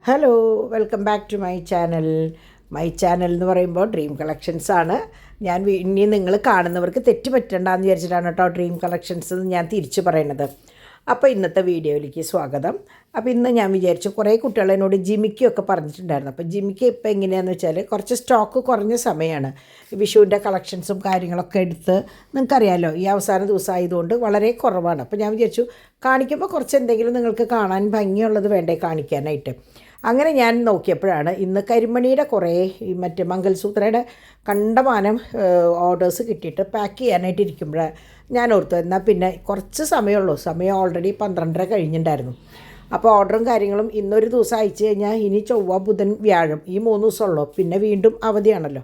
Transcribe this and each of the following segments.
Hello, welcome back to my channel. My channel എന്ന് പറയുമ്പോൾ dream collections ആണ്. ഇനി നിങ്ങൾ കാണുന്നവർക്ക് തെറ്റ് പറ്റണ്ടെന്ന് വിചാരിച്ചിട്ടാണ് കേട്ടോ ഡ്രീം കളക്ഷൻസ് ഞാൻ തിരിച്ചു പറയുന്നത്. അപ്പോൾ ഇന്നത്തെ വീഡിയോയിലേക്ക് സ്വാഗതം. അപ്പോൾ ഇന്ന് ഞാൻ വിചാരിച്ചു, കുറേ കുട്ടികൾ എന്നോട് ജിമിക്കൊക്കെ പറഞ്ഞിട്ടുണ്ടായിരുന്നു. അപ്പോൾ ജിമിക്ക് ഇപ്പോൾ എങ്ങനെയാണെന്ന് വെച്ചാൽ കുറച്ച് സ്റ്റോക്ക് കുറഞ്ഞ സമയമാണ്. വിഷുവിൻ്റെ കളക്ഷൻസും കാര്യങ്ങളൊക്കെ എടുത്ത് നിങ്ങൾക്കറിയാമല്ലോ, ഈ അവസാന ദിവസം ആയതുകൊണ്ട് വളരെ കുറവാണ്. അപ്പോൾ ഞാൻ വിചാരിച്ചു കാണിക്കുമ്പോൾ കുറച്ച് എന്തെങ്കിലും നിങ്ങൾക്ക് കാണാൻ ഭംഗിയുള്ളത് വേണ്ടേ കാണിക്കാനായിട്ട്. അങ്ങനെ ഞാൻ നോക്കിയപ്പോഴാണ് ഇന്ന് കരിമണിയുടെ കുറേ ഈ മറ്റേ മംഗൽസൂത്രയുടെ കണ്ടമാനം ഓർഡേഴ്സ് കിട്ടിയിട്ട് പാക്ക് ചെയ്യാനായിട്ട് ഇരിക്കുമ്പോഴാണ് ഞാൻ ഓർത്തു, എന്നാൽ പിന്നെ കുറച്ച് സമയമുള്ളൂ, സമയം ഓൾറെഡി 12:30 കഴിഞ്ഞിട്ടുണ്ടായിരുന്നു. അപ്പോൾ ഓർഡറും കാര്യങ്ങളും ഇന്നൊരു ദിവസം അയച്ചു കഴിഞ്ഞാൽ ഇനി ചൊവ്വ ബുധൻ വ്യാഴം ഈ 3 ദിവസമുള്ളൂ, പിന്നെ വീണ്ടും അവധിയാണല്ലോ.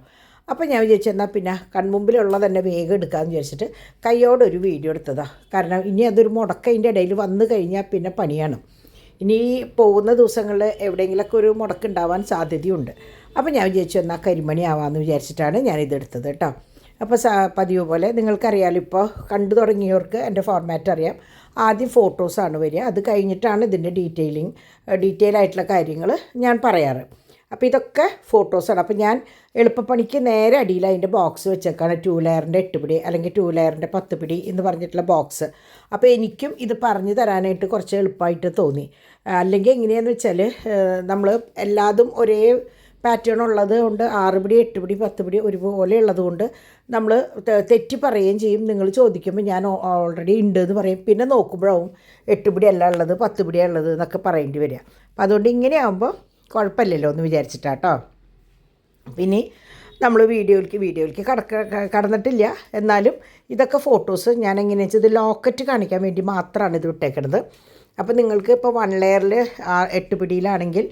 അപ്പോൾ ഞാൻ വിചാരിച്ചു എന്നാൽ പിന്നെ കൺമുമ്പിലുള്ള തന്നെ വേഗം എടുക്കാമെന്ന് വിചാരിച്ചിട്ട് കയ്യോടൊരു വീഡിയോ എടുത്തതാണ്. കാരണം ഇനി അതൊരു മുടക്കതിൻ്റെ ഇടയിൽ വന്നു കഴിഞ്ഞാൽ പിന്നെ പണിയാണ്. ഇനി പോകുന്ന ദിവസങ്ങളിൽ എവിടെയെങ്കിലുമൊക്കെ ഒരു മുടക്കുണ്ടാവാൻ സാധ്യതയുണ്ട്. അപ്പോൾ ഞാൻ വിചാരിച്ചു എന്നാൽ കരിമണി ആവാമെന്ന് വിചാരിച്ചിട്ടാണ് ഞാനിതെടുത്തത് കേട്ടോ. അപ്പോൾ പതിവ് പോലെ നിങ്ങൾക്കറിയാമല്ലോ, ഇപ്പോൾ കണ്ടു തുടങ്ങിയവർക്ക് എൻ്റെ ഫോർമാറ്റ് അറിയാം. ആദ്യം ഫോട്ടോസാണ് വരിക, അത് കഴിഞ്ഞിട്ടാണ് ഇതിൻ്റെ ഡീറ്റെയിൽ ആയിട്ടുള്ള കാര്യങ്ങൾ ഞാൻ പറയാറ്. അപ്പോൾ ഇതൊക്കെ ഫോട്ടോസാണ്. അപ്പോൾ ഞാൻ എളുപ്പപ്പണിക്ക് നേരെ അടിയിൽ അതിൻ്റെ ബോക്സ് വെച്ചേക്കാണ്. 2 ലെയറിൻ്റെ 8 പിടി അല്ലെങ്കിൽ 2 ലെയറിൻ്റെ 10 പിടി എന്ന് പറഞ്ഞിട്ടുള്ള ബോക്സ്. അപ്പോൾ എനിക്കും ഇത് പറഞ്ഞു തരാനായിട്ട് കുറച്ച് എളുപ്പമായിട്ട് തോന്നി. അല്ലെങ്കിൽ എങ്ങനെയാണെന്ന് വെച്ചാൽ നമ്മൾ എല്ലാതും ഒരേ പാറ്റേൺ ഉള്ളത് കൊണ്ട് 6 പിടി 8 പിടി 10 പിടി ഒരുപോലെ ഉള്ളത് കൊണ്ട് നമ്മൾ തെറ്റി പറയുകയും ചെയ്യും. നിങ്ങൾ ചോദിക്കുമ്പോൾ ഞാൻ ഓൾറെഡി ഉണ്ട് എന്ന് പറയും, പിന്നെ നോക്കുമ്പോഴാവും 8 പിടി അല്ല ഉള്ളത് 10 പിടിയാണ് ഉള്ളത് എന്നൊക്കെ പറയേണ്ടി വരിക. അപ്പോൾ അതുകൊണ്ട് ഇങ്ങനെയാകുമ്പോൾ കുഴപ്പമില്ലല്ലോ എന്ന് വിചാരിച്ചിട്ടാട്ടോ. പിന്നെ നമ്മൾ വീഡിയോയിലേക്ക് കടന്നിട്ടില്ല. എന്നാലും ഇതൊക്കെ ഫോട്ടോസ് ഞാൻ എങ്ങനെയാണെന്ന് വെച്ചാൽ ഇത് ലോക്കറ്റ് കാണിക്കാൻ വേണ്ടി മാത്രമാണ് ഇത് വിട്ടേക്കുന്നത്. അപ്പോൾ നിങ്ങൾക്ക് ഇപ്പോൾ 1 ലെയറിൽ 8 പിടിയിലാണെങ്കിൽ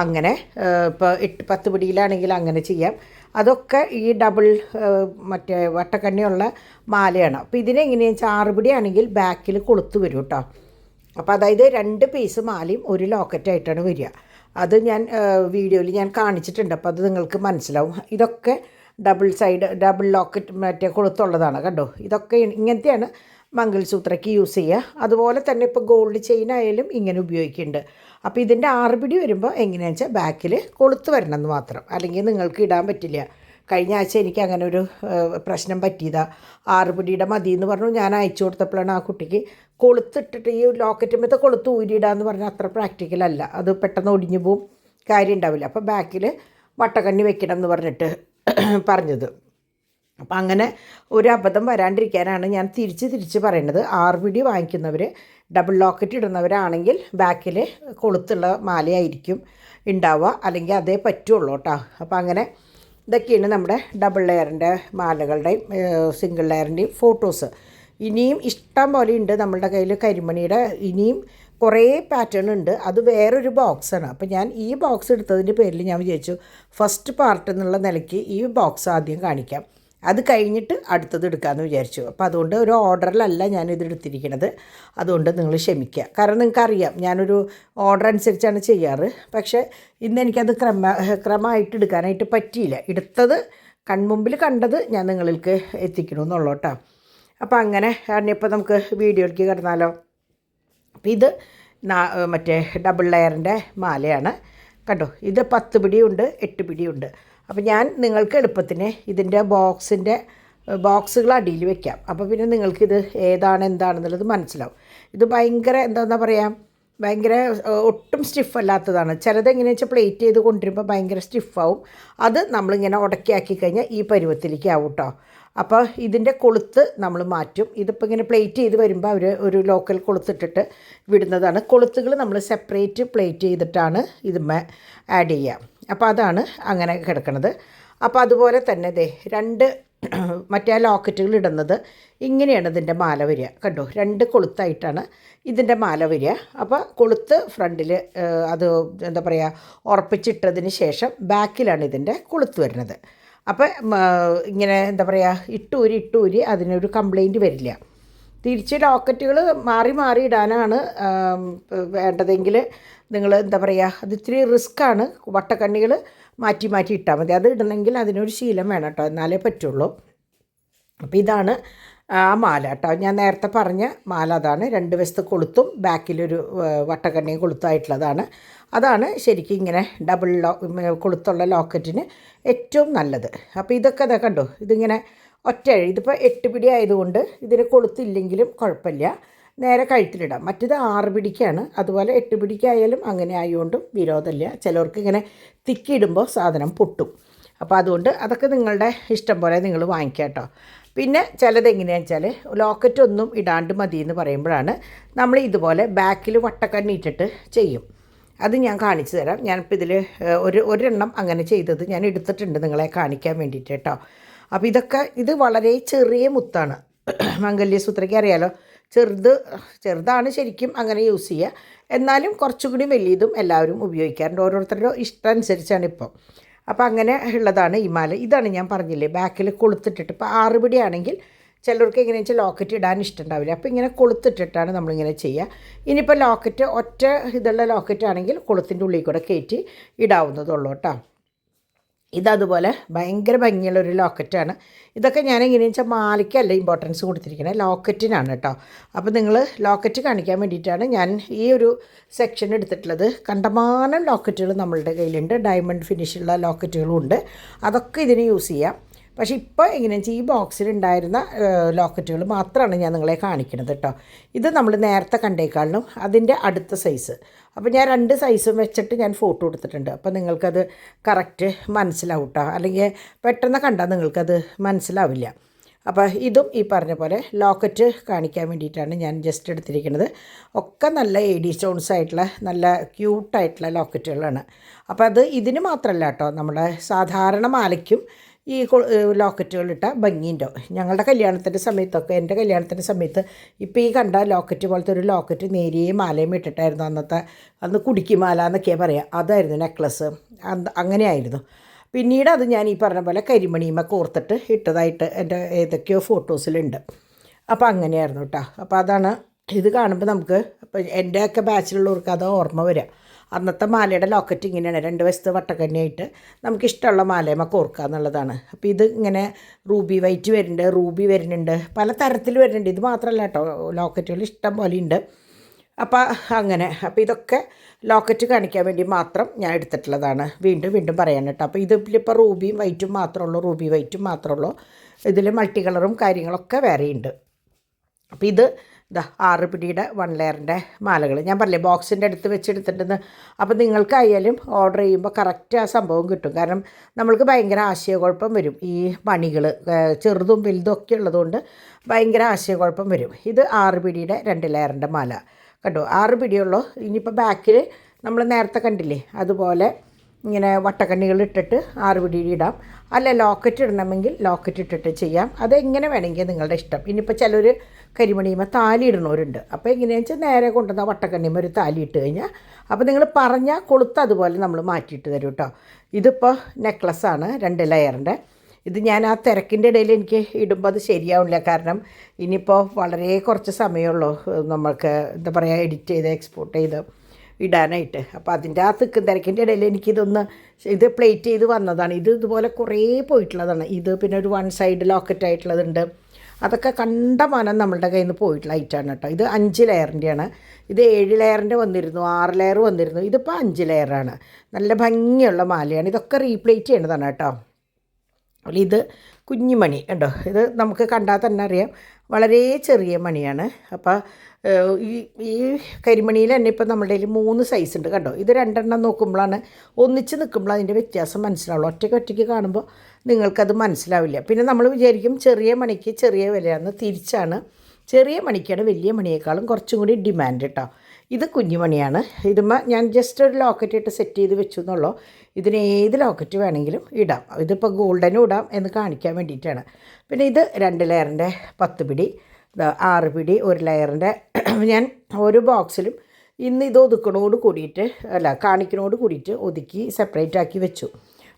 അങ്ങനെ, ഇപ്പോൾ 10 പിടിയിലാണെങ്കിൽ അങ്ങനെ ചെയ്യാം. അതൊക്കെ ഈ ഡബിൾ മറ്റേ വട്ടക്കണ്ണിയുള്ള മാലയാണ്. അപ്പോൾ ഇതിനെങ്ങനെയാണെന്ന് വെച്ചാൽ 6 പിടിയാണെങ്കിൽ ബാക്കിൽ കൊളുത്ത് വരും കേട്ടോ. അപ്പോൾ അതായത് 2 പീസ് മാലയും ഒരു ലോക്കറ്റായിട്ടാണ് വരിക. അത് ഞാൻ വീഡിയോയിൽ ഞാൻ കാണിച്ചിട്ടുണ്ട്, അപ്പോൾ അത് നിങ്ങൾക്ക് മനസ്സിലാവും. ഇതൊക്കെ ഡബിൾ ലോക്കറ്റ് മറ്റേ കൊളുത്തുള്ളതാണ് കണ്ടോ. ഇതൊക്കെ ഇങ്ങനത്തെയാണ് മംഗൾസൂത്രയ്ക്ക് യൂസ് ചെയ്യുക. അതുപോലെ തന്നെ ഇപ്പോൾ ഗോൾഡ് ചെയിൻ ആയാലും ഇങ്ങനെ ഉപയോഗിക്കുന്നുണ്ട്. അപ്പോൾ ഇതിൻ്റെ 6 പിടി വരുമ്പോൾ എങ്ങനെയാണെന്ന് വെച്ചാൽ ബാക്കിൽ കൊളുത്ത് വരണമെന്ന് മാത്രം, അല്ലെങ്കിൽ നിങ്ങൾക്ക് ഇടാൻ പറ്റില്ല. കഴിഞ്ഞ ആഴ്ച എനിക്ക് അങ്ങനെ ഒരു പ്രശ്നം പറ്റിയതാണ്. 6 പിടിയുടെ മതി എന്ന് പറഞ്ഞു ഞാൻ അയച്ചു കൊടുത്തപ്പോഴാണ് ആ കുട്ടിക്ക് കൊളുത്തിട്ടിട്ട് ഈ ലോക്കറ്റുമ്പത്തെ കൊളുത്ത് ഊരിയിടാന്ന് പറഞ്ഞാൽ അത്ര പ്രാക്ടിക്കലല്ല, അത് പെട്ടെന്ന് ഒടിഞ്ഞു പോവും, കാര്യം ഉണ്ടാവില്ല. അപ്പോൾ ബാക്കിൽ വട്ടക്കണ്ണി വെക്കണം എന്ന് പറഞ്ഞിട്ട് പറഞ്ഞത്. അപ്പം അങ്ങനെ ഒരു അബദ്ധം വരാണ്ടിരിക്കാനാണ് ഞാൻ തിരിച്ച് പറയുന്നത്. 6 പിടി വാങ്ങിക്കുന്നവർ ഡബിൾ ലോക്കറ്റ് ഇടുന്നവരാണെങ്കിൽ ബാക്കിൽ കൊളുത്തുള്ള മാലയായിരിക്കും ഉണ്ടാവുക, അല്ലെങ്കിൽ അതേ പറ്റുള്ളൂ കേട്ടോ. അപ്പോൾ അങ്ങനെ ഇതൊക്കെയാണ് നമ്മുടെ ഡബിൾ ലെയറിൻ്റെ മാലകളുടെയും സിംഗിൾ ലെയറിൻ്റെയും ഫോട്ടോസ്. ഇനിയും ഇഷ്ടം പോലെ ഉണ്ട് നമ്മളുടെ കയ്യിൽ കരിമണിയുടെ. ഇനിയും കുറേ പാറ്റേൺ ഉണ്ട്, അത് വേറൊരു ബോക്സാണ്. അപ്പോൾ ഞാൻ ഈ ബോക്സ് എടുത്തതിൻ്റെ പേരിൽ ഞാൻ വിചാരിച്ചു ഫസ്റ്റ് പാർട്ട് എന്നുള്ള നിലയ്ക്ക് ഈ ബോക്സ് ആദ്യം കാണിക്കാം, അത് കഴിഞ്ഞിട്ട് അടുത്തത് എടുക്കാമെന്ന് വിചാരിച്ചു. അപ്പോൾ അതുകൊണ്ട് ഒരു ഓർഡറിലല്ല ഞാനിത് എടുത്തിരിക്കുന്നത്, അതുകൊണ്ട് നിങ്ങൾ ക്ഷമിക്കുക. കാരണം നിങ്ങൾക്കറിയാം ഞാനൊരു ഓർഡർ അനുസരിച്ചാണ് ചെയ്യാറ്. പക്ഷേ ഇന്ന് എനിക്കത് ക്രമമായിട്ട് എടുക്കാനായിട്ട് പറ്റിയില്ല. എടുത്തത് കൺമുമ്പിൽ കണ്ടത് ഞാൻ നിങ്ങൾക്ക് എത്തിക്കണമെന്നുള്ളൂ കേട്ടോ. അപ്പോൾ അങ്ങനെ ഇപ്പോൾ നമുക്ക് വീഡിയോയിലേക്ക് കിടന്നാലോ. അപ്പോൾ ഇത് മറ്റേ ഡബിൾ ലെയറിൻ്റെ മാലയാണ് കണ്ടോ. ഇത് 10 പിടിയുണ്ട് 8 പിടിയുണ്ട്. അപ്പോൾ ഞാൻ നിങ്ങൾക്ക് എളുപ്പത്തിന് ഇതിൻ്റെ ബോക്സുകൾ അടിയിൽ വെക്കാം. അപ്പോൾ പിന്നെ നിങ്ങൾക്കിത് എന്താണെന്നുള്ളത് മനസ്സിലാവും. ഇത് ഭയങ്കര എന്താ പറയുക, ഭയങ്കര ഒട്ടും സ്റ്റിഫല്ലാത്തതാണ്. ചിലതെങ്ങനെയാണെന്ന് വെച്ചാൽ പ്ലേറ്റ് ചെയ്ത് കൊണ്ടുവരുമ്പോൾ ഭയങ്കര സ്റ്റിഫാവും. അത് നമ്മളിങ്ങനെ ഉടക്കിയാക്കി കഴിഞ്ഞാൽ ഈ പരുവത്തിലേക്ക് ആവും കേട്ടോ. അപ്പോൾ ഇതിൻ്റെ കൊളുത്ത് നമ്മൾ മാറ്റും. ഇതിപ്പോൾ ഇങ്ങനെ പ്ലേറ്റ് ചെയ്ത് വരുമ്പോൾ അവർ ഒരു ലോക്കൽ കൊളുത്തിട്ടിട്ട് വിടുന്നതാണ്. കൊളുത്തുകൾ നമ്മൾ സെപ്പറേറ്റ് പ്ലേറ്റ് ചെയ്തിട്ടാണ് ഇതുമ്മേ ആഡ് ചെയ്യുക. അപ്പോൾ അതാണ് അങ്ങനെ കിടക്കുന്നത്. അപ്പോൾ അതുപോലെ തന്നെ 2 മറ്റേ ലോക്കറ്റുകൾ ഇടുന്നത് ഇങ്ങനെയാണ് ഇതിൻ്റെ മാല വരിക കണ്ടോ. 2 കൊളുത്തായിട്ടാണ് ഇതിൻ്റെ മാല വരിക. അപ്പോൾ കൊളുത്ത് ഫ്രണ്ടിൽ അത് എന്താ പറയുക ഉറപ്പിച്ചിട്ടതിന് ശേഷം ബാക്കിലാണ് ഇതിൻ്റെ കൊളുത്ത് വരുന്നത്. അപ്പോൾ ഇങ്ങനെ എന്താ പറയുക ഇട്ടൂരി അതിനൊരു കംപ്ലൈൻറ്റ് വരില്ല. തിരിച്ച് ലോക്കറ്റുകൾ മാറി ഇടാനാണ് വേണ്ടതെങ്കിൽ നിങ്ങൾ എന്താ പറയുക, അത് ഇത്തിരി റിസ്ക്കാണ്. വട്ടക്കണ്ണികൾ മാറ്റി ഇട്ടാൽ മതി. അത് ഇടണമെങ്കിൽ അതിനൊരു ശീലം വേണം കേട്ടോ, എന്നാലേ പറ്റുള്ളൂ. അപ്പോൾ ഇതാണ് ആ മാല കേട്ടോ, ഞാൻ നേരത്തെ പറഞ്ഞ മാല അതാണ്. 2 വശത്ത് കൊളുത്തും ബാക്കിലൊരു വട്ടക്കണ്ണിയും കൊളുത്തായിട്ടുള്ളതാണ്. അതാണ് ശരിക്കും ഇങ്ങനെ ഡബിൾ കൊളുത്തുള്ള ലോക്കറ്റിന് ഏറ്റവും നല്ലത്. അപ്പോൾ ഇതൊക്കെ അതാ കണ്ടോ, ഇതിങ്ങനെ ഇതിപ്പോൾ 8 പിടി ആയതുകൊണ്ട് ഇതിന് കൊളുത്തില്ലെങ്കിലും കുഴപ്പമില്ല, നേരെ കഴുത്തിലിടാം. മറ്റേത് 6 പിടിക്കാണ്, അതുപോലെ 8 പിടിക്കായാലും അങ്ങനെ ആയതുകൊണ്ടും വിരോധമില്ല. ചിലർക്ക് ഇങ്ങനെ തിക്കിയിടുമ്പോൾ സാധനം പൊട്ടും. അപ്പോൾ അതുകൊണ്ട് അതൊക്കെ നിങ്ങളുടെ ഇഷ്ടം പോലെ നിങ്ങൾ വാങ്ങിക്കാം കേട്ടോ. പിന്നെ ചിലത് എങ്ങനെയാണെന്ന് വെച്ചാൽ ലോക്കറ്റ് ഒന്നും ഇടാണ്ട് മതി എന്ന് പറയുമ്പോഴാണ് നമ്മൾ ഇതുപോലെ ബാക്കിൽ വട്ടക്കണ്ണി ഇട്ടിട്ട് ചെയ്യും. അത് ഞാൻ കാണിച്ചു തരാം. ഞാനിപ്പോൾ ഇതിൽ ഒരെണ്ണം അങ്ങനെ ചെയ്തത് ഞാൻ എടുത്തിട്ടുണ്ട് നിങ്ങളെ കാണിക്കാൻ വേണ്ടിയിട്ട് കേട്ടോ. അപ്പോൾ ഇത് വളരെ ചെറിയ മുത്താണ്. മംഗല്യസൂത്രയ്ക്ക് അറിയാലോ, ചെറുതാണ് ശരിക്കും അങ്ങനെ യൂസ് ചെയ്യുക. എന്നാലും കുറച്ചുകൂടി വലിയതും എല്ലാവരും ഉപയോഗിക്കാറുണ്ട്. ഓരോരുത്തരുടെ ഇഷ്ടം അനുസരിച്ചാണ് ഇപ്പോൾ. അപ്പോൾ അങ്ങനെ ഉള്ളതാണ് ഈ മാല. ഇതാണ് ഞാൻ പറഞ്ഞില്ലേ ബാക്കിൽ കൊളുത്തിട്ടിട്ട്. ഇപ്പോൾ 6 പിടി ആണെങ്കിൽ ചിലർക്ക് എങ്ങനെയാണെന്ന് വെച്ചാൽ ലോക്കറ്റ് ഇടാൻ ഇഷ്ടമുണ്ടാവില്ല. അപ്പോൾ ഇങ്ങനെ കൊളുത്തിട്ടിട്ടാണ് നമ്മളിങ്ങനെ ചെയ്യുക. ഇനിയിപ്പോൾ ലോക്കറ്റ് ഒറ്റ ഇതുള്ള ലോക്കറ്റ് ആണെങ്കിൽ കൊളുത്തിൻ്റെ ഉള്ളിൽ കൂടെ കയറ്റി ഇടാവുന്നതുള്ളൂ കേട്ടോ. ഇതതുപോലെ ഭയങ്കര ഭംഗിയുള്ളൊരു ലോക്കറ്റാണ്. ഇതൊക്കെ ഞാൻ എങ്ങനെയാണെന്ന് വെച്ചാൽ മാലയ്ക്കല്ല ഇമ്പോർട്ടൻസ് കൊടുത്തിരിക്കുന്നത്, ലോക്കറ്റിനാണ് കേട്ടോ. അപ്പോൾ നിങ്ങൾ ലോക്കറ്റ് കാണിക്കാൻ വേണ്ടിയിട്ടാണ് ഞാൻ ഈ ഒരു സെക്ഷൻ എടുത്തിട്ടുള്ളത്. കണ്ടമാനം ലോക്കറ്റുകൾ നമ്മളുടെ കയ്യിലുണ്ട്, ഡയമണ്ട് ഫിനിഷുള്ള ലോക്കറ്റുകളും ഉണ്ട്. അതൊക്കെ ഇതിന് യൂസ് ചെയ്യാം. പക്ഷേ ഇപ്പോൾ എങ്ങനെയാണെന്ന് വെച്ചാൽ ഈ ബോക്സിലുണ്ടായിരുന്ന ലോക്കറ്റുകൾ മാത്രമാണ് ഞാൻ നിങ്ങളെ കാണിക്കുന്നത് കേട്ടോ. ഇത് നമ്മൾ നേരത്തെ കണ്ടേക്കാളിനും അതിൻ്റെ അടുത്ത സൈസ്. അപ്പോൾ ഞാൻ 2 സൈസും വെച്ചിട്ട് ഞാൻ ഫോട്ടോ എടുത്തിട്ടുണ്ട്. അപ്പോൾ നിങ്ങൾക്കത് കറക്റ്റ് മനസ്സിലാവും കേട്ടോ. അല്ലെങ്കിൽ പെട്ടെന്ന് കണ്ടാൽ നിങ്ങൾക്കത് മനസ്സിലാവില്ല. അപ്പോൾ ഇതും ഈ പറഞ്ഞ പോലെ ലോക്കറ്റ് കാണിക്കാൻ വേണ്ടിയിട്ടാണ് ഞാൻ ജസ്റ്റ് എടുത്തിരിക്കുന്നത്. ഒക്കെ നല്ല AD സ്റ്റോൺസ് ആയിട്ടുള്ള നല്ല ക്യൂട്ടായിട്ടുള്ള ലോക്കറ്റുകളാണ്. അപ്പോൾ അത് ഇതിന് മാത്രമല്ല കേട്ടോ, നമ്മുടെ സാധാരണ മാലയ്ക്കും ഈ ലോക്കറ്റുകളിട്ട ഭംഗിയുണ്ടോ. ഞങ്ങളുടെ കല്യാണത്തിൻ്റെ സമയത്തൊക്കെ, എൻ്റെ കല്യാണത്തിൻ്റെ സമയത്ത് ഇപ്പോൾ ഈ കണ്ട ലോക്കറ്റ് പോലത്തെ ഒരു ലോക്കറ്റ് നേരിയ മാലയും ഇട്ടിട്ടായിരുന്നു അന്ന് കുടുക്കി മാല എന്നൊക്കെയാണ് പറയുക. അതായിരുന്നു നെക്ലസ്, അങ്ങനെയായിരുന്നു. പിന്നീട് അത് ഞാൻ ഈ പറഞ്ഞ പോലെ കരിമണിയുമ കോർത്തിട്ട് ഇട്ടതായിട്ട് എൻ്റെ ഏതൊക്കെയോ ഫോട്ടോസിലുണ്ട്. അപ്പോൾ അങ്ങനെയായിരുന്നു കേട്ടോ. അപ്പോൾ അതാണ് ഇത് കാണുമ്പോൾ നമുക്ക്, അപ്പോൾ എൻ്റെയൊക്കെ ബാച്ചിലുള്ളവർക്ക് അത് ഓർമ്മ വരിക. അന്നത്തെ മാലയുടെ ലോക്കറ്റ് ഇങ്ങനെയാണ്, 2 വശത്ത് വട്ടക്കണ്ണിയായിട്ട് നമുക്കിഷ്ടമുള്ള മാലയമ്മ കോർക്കുക എന്നുള്ളതാണ്. അപ്പോൾ ഇത് ഇങ്ങനെ റൂബി വൈറ്റ് വരുന്നുണ്ട്, റൂബി വരുന്നുണ്ട്, പല തരത്തിൽ വരുന്നുണ്ട്. ഇത് മാത്രമല്ല കേട്ടോ, ലോക്കറ്റുകൾ ഇഷ്ടം പോലെ ഉണ്ട്. അപ്പോൾ അങ്ങനെ, അപ്പോൾ ഇതൊക്കെ ലോക്കറ്റ് കാണിക്കാൻ വേണ്ടി മാത്രം ഞാൻ എടുത്തിട്ടുള്ളതാണ്. വീണ്ടും പറയാൻ കേട്ടോ. അപ്പോൾ ഇതിലിപ്പോൾ റൂബിയും വൈറ്റും മാത്രമേ ഉള്ളൂ. ഇതിൽ മൾട്ടി കളറും കാര്യങ്ങളൊക്കെ വേറെയുണ്ട്. അപ്പോൾ ഇത് 6 പിടിയുടെ 1 ലെയറിൻ്റെ മാലകൾ ഞാൻ പറഞ്ഞില്ലേ ബോക്സിൻ്റെ അടുത്ത് വെച്ചെടുത്തിട്ടുണ്ടെന്ന്. അപ്പോൾ നിങ്ങൾക്കായാലും ഓർഡർ ചെയ്യുമ്പോൾ കറക്റ്റ് ആ സംഭവം കിട്ടും. കാരണം നമ്മൾക്ക് ഭയങ്കര ആശയക്കുഴപ്പം വരും. ഈ മണികൾ ചെറുതും വലുതും ഒക്കെ ഉള്ളതുകൊണ്ട് ഭയങ്കര ആശയക്കുഴപ്പം വരും. ഇത് 6 പിടിയുടെ 2 ലെയറിൻ്റെ മാല കണ്ടോ, 6 പിടിയുള്ളൂ. ഇനിയിപ്പോൾ ബാക്കിൽ നമ്മൾ നേരത്തെ കണ്ടില്ലേ അതുപോലെ ഇങ്ങനെ വട്ടക്കണ്ണികൾ ഇട്ടിട്ട് 6 പിടി ഇടാം. അല്ല ലോക്കറ്റ് ഇടണമെങ്കിൽ ലോക്കറ്റ് ഇട്ടിട്ട് ചെയ്യാം. അതെങ്ങനെ വേണമെങ്കിൽ നിങ്ങളുടെ ഇഷ്ടം. ഇനിയിപ്പോൾ ചിലർ കരിമണിയുമ്പോൾ താലി ഇടണവരുണ്ട്. അപ്പോൾ എങ്ങനെയാണെന്ന് വെച്ചാൽ നേരെ കൊണ്ടുവന്ന വട്ടക്കണ്ണിയുമ്പോൾ ഒരു താലി ഇട്ട് കഴിഞ്ഞാൽ അപ്പോൾ നിങ്ങൾ പറഞ്ഞാൽ കൊളുത്ത് അതുപോലെ നമ്മൾ മാറ്റിയിട്ട് തരും കേട്ടോ. ഇതിപ്പോൾ നെക്ലസ്സാണ് 2 ലെയറിൻ്റെ. ഇത് ഞാൻ ആ തിരക്കിൻ്റെ ഇടയിൽ എനിക്ക് ഇടുമ്പോൾ അത് ശരിയാവില്ല. കാരണം ഇനിയിപ്പോൾ വളരെ കുറച്ച് സമയമുള്ളൂ നമ്മൾക്ക് എന്താ പറയുക എഡിറ്റ് ചെയ്ത് എക്സ്പോർട്ട് ചെയ്ത് ഇടാനായിട്ട്. അപ്പോൾ അതിൻ്റെ ആ തിരക്കിൻ്റെ ഇടയിൽ ഇത് പ്ലേറ്റ് ചെയ്ത് വന്നതാണ്. ഇതുപോലെ കുറേ പോയിട്ടുള്ളതാണ്. ഇത് പിന്നെ ഒരു 1 സൈഡ് ലോക്കറ്റ് ആയിട്ടുള്ളതുണ്ട്. അതൊക്കെ കണ്ടമാനം നമ്മളുടെ കയ്യിൽ നിന്ന് പോയിട്ടുള്ള ഐറ്റമാണ് കേട്ടോ. ഇത് 5 ലെയറിൻ്റെയാണ്. ഇത് 7 ലെയറിൻ്റെ വന്നിരുന്നു, 6 ലെയർ വന്നിരുന്നു. ഇതിപ്പോൾ 5 ലെയറാണ്. നല്ല ഭംഗിയുള്ള മാലയാണ്. ഇതൊക്കെ റീപ്ലേറ്റ് ചെയ്യേണ്ടതാണ് കേട്ടോ. ഇത് കുഞ്ഞുമണി കണ്ടോ, ഇത് നമുക്ക് കണ്ടാൽ തന്നെ അറിയാം വളരെ ചെറിയ മണിയാണ്. അപ്പോൾ ഈ കരിമണിയിൽ തന്നെ ഇപ്പോൾ നമ്മുടെ കയ്യിൽ 3 സൈസ് ഉണ്ട് കണ്ടോ. ഇത് 2 നോക്കുമ്പോഴാണ്, ഒന്നിച്ച് നിൽക്കുമ്പോൾ അതിൻ്റെ വ്യത്യാസം മനസ്സിലാവുള്ളൂ. ഒറ്റയ്ക്ക് കാണുമ്പോൾ നിങ്ങൾക്കത് മനസ്സിലാവില്ല. പിന്നെ നമ്മൾ വിചാരിക്കും ചെറിയ മണിക്ക് ചെറിയ വിലയാണെന്ന്. തിരിച്ചാണ്, ചെറിയ മണിക്കാണ് വലിയ മണിയേക്കാളും കുറച്ചും കൂടി ഡിമാൻഡ് കേട്ടോ. ഇത് കുഞ്ഞുമണിയാണ്. ഇതുമ്മ ഞാൻ ജസ്റ്റ് ഒരു ലോക്കറ്റ് ഇട്ട് സെറ്റ് ചെയ്ത് വെച്ചു എന്നുള്ളൂ. ഇതിന് ഏത് ലോക്കറ്റ് വേണമെങ്കിലും ഇടാം. ഇതിപ്പോൾ ഗോൾഡനും ഇടാം എന്ന് കാണിക്കാൻ വേണ്ടിയിട്ടാണ്. പിന്നെ ഇത് 2 ലെയറിൻ്റെ 10 പിടി, 6 പിടി 1 ലെയറിൻ്റെ. ഞാൻ ഓരോ ബോക്സിലും ഇന്ന് ഇത് കാണിക്കണോട് കൂടിയിട്ട് ഒതുക്കി സെപ്പറേറ്റ് ആക്കി വെച്ചു.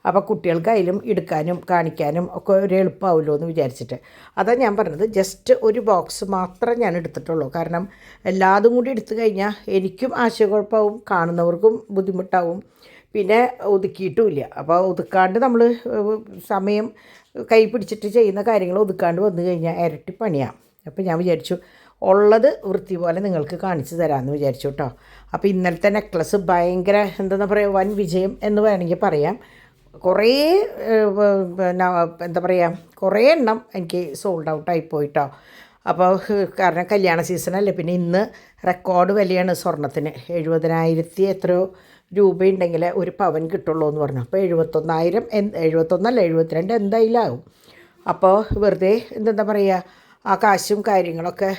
അപ്പോൾ കുട്ടികൾക്കായാലും എടുക്കാനും കാണിക്കാനും ഒക്കെ ഒരു എളുപ്പമാവുമല്ലോ എന്ന് വിചാരിച്ചിട്ട്. അതാണ് ഞാൻ പറഞ്ഞത്, ജസ്റ്റ് ഒരു ബോക്സ് മാത്രം ഞാൻ എടുത്തിട്ടുള്ളൂ. കാരണം എല്ലാതും കൂടി എടുത്തു കഴിഞ്ഞാൽ എനിക്കും ആശയക്കുഴപ്പമാവും, കാണുന്നവർക്കും ബുദ്ധിമുട്ടാവും. പിന്നെ ഒതുക്കിയിട്ടുമില്ല. അപ്പോൾ ഒതുക്കാണ്ട് നമ്മൾ സമയം കൈ പിടിച്ചിട്ട് ചെയ്യുന്ന കാര്യങ്ങൾ ഒതുക്കാണ്ട് വന്നു കഴിഞ്ഞാൽ ഇരട്ടി പണിയാണ്. അപ്പോൾ ഞാൻ വിചാരിച്ചു ഉള്ളത് വൃത്തി പോലെ നിങ്ങൾക്ക് കാണിച്ചു തരാമെന്ന് വിചാരിച്ചു കേട്ടോ. അപ്പോൾ ഇന്നലത്തെ നെക്ലസ് ഭയങ്കര എന്താ പറയുക വൻ വിജയം എന്ന് വേണമെങ്കിൽ പറയാം. കുറേ എന്താ പറയുക കുറേ എണ്ണം എനിക്ക് സോൾഡ് ഔട്ടായി പോയിട്ടോ. അപ്പോൾ കാരണം കല്യാണ സീസണല്ലേ. പിന്നെ ഇന്ന് റെക്കോർഡ് വിലയാണ് സ്വർണ്ണത്തിന്. 70,000 എത്രയോ രൂപയുണ്ടെങ്കിൽ ഒരു പവൻ കിട്ടുള്ളൂ എന്ന് പറഞ്ഞു. അപ്പോൾ 71,000 71 72 എന്തായാലും ആവും. അപ്പോൾ വെറുതെ എന്താ പറയുക ആ കാശും കാര്യങ്ങളൊക്കെ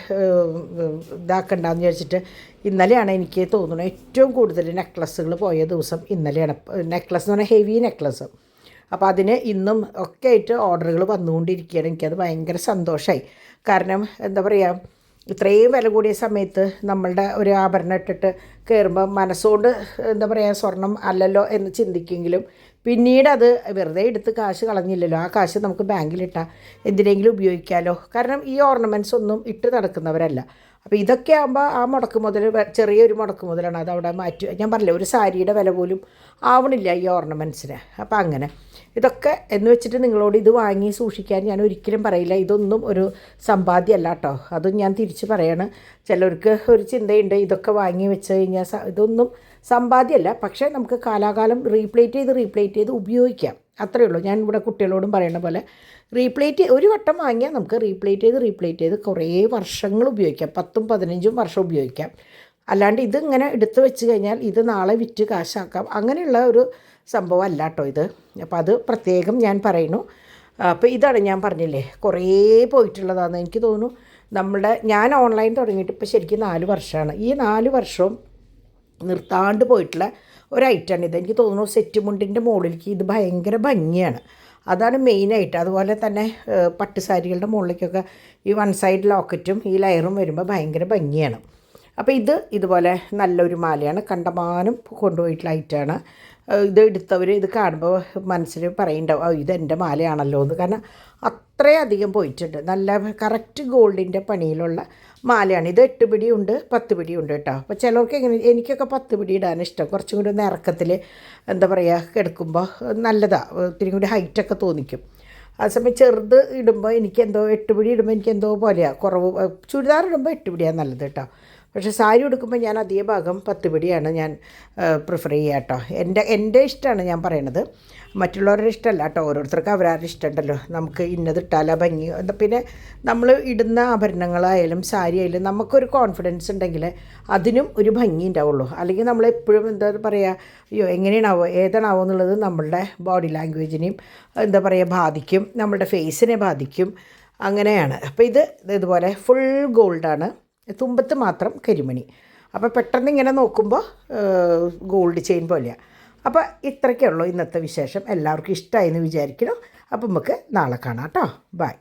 ഇതാക്കണ്ടെന്ന് വിചാരിച്ചിട്ട് ഇന്നലെയാണ് എനിക്ക് തോന്നുന്നത് ഏറ്റവും കൂടുതൽ നെക്ലസ്സുകൾ പോയ ദിവസം ഇന്നലെയാണ്. നെക്ലസ് എന്ന് പറഞ്ഞാൽ ഹെവി നെക്ലസ്. അപ്പോൾ അതിന് ഇന്നും ഒക്കെ ആയിട്ട് ഓർഡറുകൾ വന്നുകൊണ്ടിരിക്കുകയാണ്. എനിക്കത് ഭയങ്കര സന്തോഷമായി. കാരണം എന്താ പറയുക ഇത്രയും വില കൂടിയ സമയത്ത് നമ്മളുടെ ഒരു ആഭരണം ഇട്ടിട്ട് കയറുമ്പോൾ മനസ്സുകൊണ്ട് എന്താ പറയുക സ്വർണം അല്ലല്ലോ എന്ന് ചിന്തിക്കുമെങ്കിലും പിന്നീട് അത് വെറുതെ എടുത്ത് കാശ് കളഞ്ഞില്ലല്ലോ. ആ കാശ് നമുക്ക് ബാങ്കിലിട്ടാൽ എന്തിനെങ്കിലും ഉപയോഗിക്കാമല്ലോ. കാരണം ഈ ഓർണമെൻറ്റ്സ് ഒന്നും ഇട്ട് നടക്കുന്നവരല്ല. അപ്പോൾ ഇതൊക്കെ ആകുമ്പോൾ ആ മുടക്ക് മുതൽ ചെറിയൊരു മുടക്ക് മുതലാണ് അത് അവിടെ മാറ്റി. ഞാൻ പറഞ്ഞില്ല ഒരു സാരിയുടെ വില പോലും ആവണില്ല ഈ ഓർണമെൻറ്റ്സിന്. അപ്പോൾ അങ്ങനെ ഇതൊക്കെ എന്ന് വെച്ചിട്ട് നിങ്ങളോട് ഇത് വാങ്ങി സൂക്ഷിക്കാൻ ഞാൻ ഒരിക്കലും പറയില്ല. ഇതൊന്നും ഒരു സമ്പാദ്യമല്ല കേട്ടോ. അതും ഞാൻ തിരിച്ച് പറയാണ്. ചിലർക്ക് ഒരു ചിന്തയുണ്ട് ഇതൊക്കെ വാങ്ങി വെച്ച് കഴിഞ്ഞാൽ ഇതൊന്നും സമ്പാദ്യമല്ല. പക്ഷേ നമുക്ക് കാലാകാലം റീപ്ലേറ്റ് ചെയ്ത് ഉപയോഗിക്കാം. അത്രയേ ഉള്ളൂ. ഞാൻ ഇവിടെ കുട്ടികളോടും പറയുന്ന പോലെ ഒരു വട്ടം വാങ്ങിയാൽ നമുക്ക് റീപ്ലേറ്റ് ചെയ്ത് കുറേ വർഷങ്ങൾ ഉപയോഗിക്കാം. 10ഉം 15ഉം വർഷം ഉപയോഗിക്കാം. അല്ലാണ്ട് ഇതിങ്ങനെ എടുത്ത് വെച്ച് കഴിഞ്ഞാൽ ഇത് നാളെ വിറ്റ് കാശാക്കാം അങ്ങനെയുള്ള ഒരു സംഭവം അല്ല കേട്ടോ ഇത്. അപ്പോൾ അത് പ്രത്യേകം ഞാൻ പറയുന്നു. അപ്പോൾ ഇതാണ് ഞാൻ പറഞ്ഞില്ലേ കുറേ പോയിട്ടുള്ളതാണെന്ന് എനിക്ക് തോന്നുന്നു. ഞാൻ ഓൺലൈൻ തുടങ്ങിയിട്ട് ഇപ്പോൾ ശരിക്കും 4 വർഷമാണ്. ഈ 4 വർഷവും നിർത്താണ്ട് പോയിട്ടുള്ള ഒരു ഐറ്റമാണ് ഇത്. എനിക്ക് തോന്നുന്നു സെറ്റ് മുണ്ടിൻ്റെ മുകളിലേക്ക് ഇത് ഭയങ്കര ഭംഗിയാണ്. അതാണ് മെയിനായിട്ട്. അതുപോലെ തന്നെ പട്ടുസാരികളുടെ മുകളിലേക്കൊക്കെ ഈ വൺ സൈഡ് ലോക്കറ്റും ഈ ലെയറും വരുമ്പോൾ ഭയങ്കര ഭംഗിയാണ്. അപ്പോൾ ഇതുപോലെ നല്ലൊരു മാലയാണ്. കണ്ടമാനം കൊണ്ടുപോയിട്ടുള്ള ഐറ്റമാണ്. ഇത് എടുത്തവർ ഇത് കാണുമ്പോൾ മനസ്സിൽ പറയുന്നുണ്ടാവും ഇതെൻ്റെ മാലയാണല്ലോ എന്ന്. കാരണം അത്രയധികം പോയിട്ടുണ്ട്. നല്ല കറക്റ്റ് ഗോൾഡിൻ്റെ പണിയിലുള്ള മാലയാണ് ഇത്. 8 പിടിയുണ്ട് 10 പിടിയുണ്ട് കേട്ടോ. അപ്പോൾ ചിലർക്ക് എനിക്കൊക്കെ 10 പിടി ഇടാൻ ഇഷ്ടം. കുറച്ചും കൂടി ഒന്ന് ഇറക്കത്തിൽ എന്താ പറയുക കിടക്കുമ്പോൾ നല്ലതാണ്. ഒത്തിരി കൂടി ഹൈറ്റൊക്കെ തോന്നിക്കും. അതേസമയം ചെറുത് ഇടുമ്പോൾ എനിക്കെന്തോ 8 പിടി ഇടുമ്പോൾ എനിക്കെന്തോ പോലെയാണ് കുറവ്. ചുരിദാർ ഇടുമ്പോൾ 8 പിടിയാണ് നല്ലത് കേട്ടോ. പക്ഷേ സാരി ഉടുക്കുമ്പോൾ ഞാൻ അധിക ഭാഗം 10 പിടിയാണ് ഞാൻ പ്രിഫർ ചെയ്യുക കേട്ടോ. എൻ്റെ ഇഷ്ടമാണ് ഞാൻ പറയണത്. മറ്റുള്ളവരുടെ ഇഷ്ടമല്ല കേട്ടോ. ഓരോരുത്തർക്ക് അവരവരുടെ ഇഷ്ടമുണ്ടല്ലോ. നമുക്ക് ഇന്നതിട്ടാലോ ഭംഗി. പിന്നെ നമ്മൾ ഇടുന്ന ആഭരണങ്ങളായാലും സാരി ആയാലും നമുക്കൊരു കോൺഫിഡൻസ് ഉണ്ടെങ്കിൽ അതിനും ഒരു ഭംഗി ഉണ്ടാവുള്ളൂ. അല്ലെങ്കിൽ നമ്മളെപ്പോഴും എന്താ പറയുക എങ്ങനെയാണാവോ ഏതാണാവോ എന്നുള്ളത് നമ്മളുടെ ബോഡി ലാംഗ്വേജിനെയും എന്താ പറയുക ബാധിക്കും. നമ്മളുടെ ഫേസിനെ ബാധിക്കും. അങ്ങനെയാണ്. അപ്പോൾ ഇതുപോലെ ഫുൾ ഗോൾഡാണ്. തുമ്പത്ത് മാത്രം കരിമണി. അപ്പോൾ പെട്ടെന്ന് ഇങ്ങനെ നോക്കുമ്പോൾ ഗോൾഡ് ചെയിൻ പോലെയാണ്. അപ്പോൾ ഇത്രയ്ക്കേ ഉള്ളൂ ഇന്നത്തെ വിശേഷം. എല്ലാവർക്കും ഇഷ്ടമായി എന്ന് വിചാരിക്കണം. അപ്പോൾ നമുക്ക് നാളെ കാണാം കേട്ടോ. ബൈ.